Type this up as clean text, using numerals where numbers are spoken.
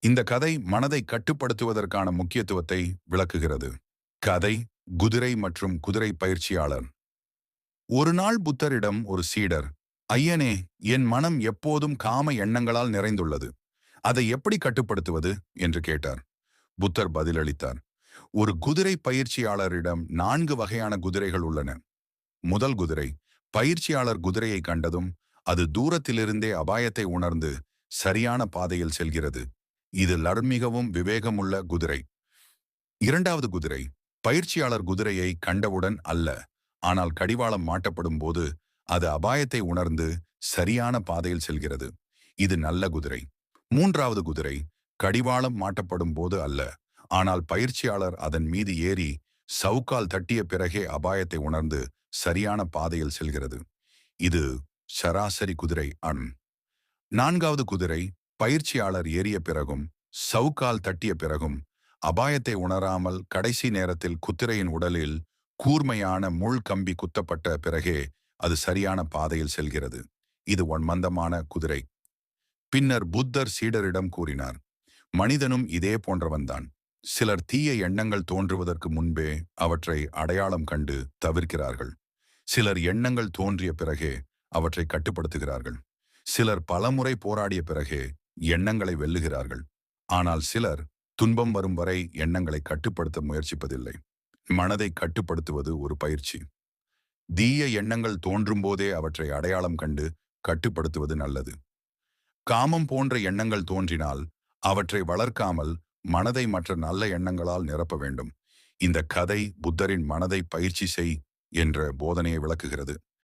இந்த கதை மனதை கட்டுப்படுத்துவதற்கான முக்கியத்துவத்தை விளக்குகிறது. கதை குதிரை மற்றும் குதிரை பயிற்சியாளர். ஒரு நாள் புத்தரிடம் ஒரு சீடர், ஐயனே, என் மனம் எப்போதும் காம எண்ணங்களால் நிறைந்துள்ளது. அதை எப்படி கட்டுப்படுத்துவது என்று கேட்டார். புத்தர் பதிலளித்தார், ஒரு குதிரை பயிற்சியாளரிடம் 4 வகையான குதிரைகள் உள்ளன. முதல் குதிரை, பயிற்சியாளர் குதிரையை கண்டதும் அது தூரத்திலிருந்தே அபாயத்தை உணர்ந்து சரியான பாதையில் செல்கிறது. இது மிகவும் விவேகமுள்ள குதிரை. இரண்டாவது குதிரை, பயிற்சியாளர் குதிரையை கண்டவுடன் அல்ல, ஆனால் கடிவாளம் மாட்டப்படும் போது அது அபாயத்தை உணர்ந்து சரியான பாதையில் செல்கிறது. இது நல்ல குதிரை. மூன்றாவது குதிரை, கடிவாளம் மாட்டப்படும் போது அல்ல, ஆனால் பயிற்சியாளர் அதன் மீது ஏறி சவுக்கால் தட்டிய பிறகே அபாயத்தை உணர்ந்து சரியான பாதையில் செல்கிறது. இது சராசரி குதிரை அன். நான்காவது குதிரை, பயிற்சியாளர் ஏறிய பிறகும் சவுக்கால் தட்டிய பிறகும் அபாயத்தை உணராமல் கடைசி நேரத்தில் குதிரையின் உடலில் கூர்மையான முள் கம்பி குத்தப்பட்ட பிறகே அது சரியான பாதையில் செல்கிறது. இது மந்தமான குதிரை. பின்னர் புத்தர் சீடரிடம் கூறினார், மனிதனும் இதே போன்றவன்தான். சிலர் தீய எண்ணங்கள் தோன்றுவதற்கு முன்பே அவற்றை அடையாளம் கண்டு தவிர்க்கிறார்கள். சிலர் எண்ணங்கள் தோன்றிய பிறகே அவற்றை கட்டுப்படுத்துகிறார்கள். சிலர் பலமுறை போராடிய பிறகே எண்ணங்களை வெல்லுகிறார்கள். ஆனால் சிலர் துன்பம் வரும் வரை எண்ணங்களை கட்டுப்படுத்த முயற்சிப்பதில்லை. மனதை கட்டுப்படுத்துவது ஒரு பயிற்சி. தீய எண்ணங்கள் தோன்றும் போதே அவற்றை அடையாளம் கண்டு கட்டுப்படுத்துவது நல்லது. காமம் போன்ற எண்ணங்கள் தோன்றினால் அவற்றை வளர்க்காமல் மனதை மற்ற நல்ல எண்ணங்களால் நிரப்ப வேண்டும். இந்த கதை புத்தரின் மனதை பயிற்சி செய் என்ற போதனையை விளக்குகிறது.